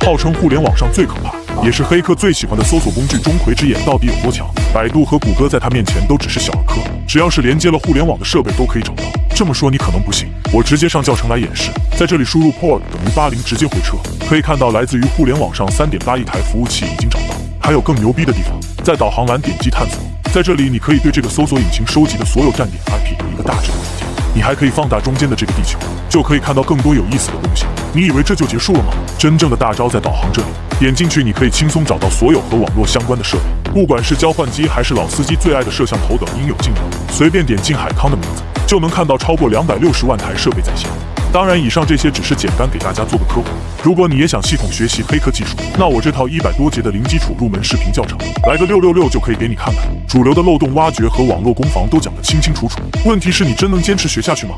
号称互联网上最可怕，也是黑客最喜欢的搜索工具钟馗之眼到底有多强？百度和谷歌在它面前都只是小儿科，只要是连接了互联网的设备都可以找到。这么说你可能不信，我直接上教程来演示。在这里输入 port 等于80，直接回车，可以看到来自于互联网上3.8亿台服务器已经找到。还有更牛逼的地方，在导航栏点击探索，在这里你可以对这个搜索引擎收集的所有站点 IP 有一个大致的了解。你还可以放大中间的这个地球，就可以看到更多有意思的东西。你以为这就结束了吗？真正的大招在导航这里，点进去你可以轻松找到所有和网络相关的设备，不管是交换机还是老司机最爱的摄像头等应有尽有。随便点进海康的名字，就能看到超过260万台设备在线。当然，以上这些只是简单给大家做个科普。如果你也想系统学习黑客技术，那我这套100多节的零基础入门视频教程，来个666就可以给你看看，主流的漏洞挖掘和网络攻防都讲得清清楚楚。问题是你真能坚持学下去吗？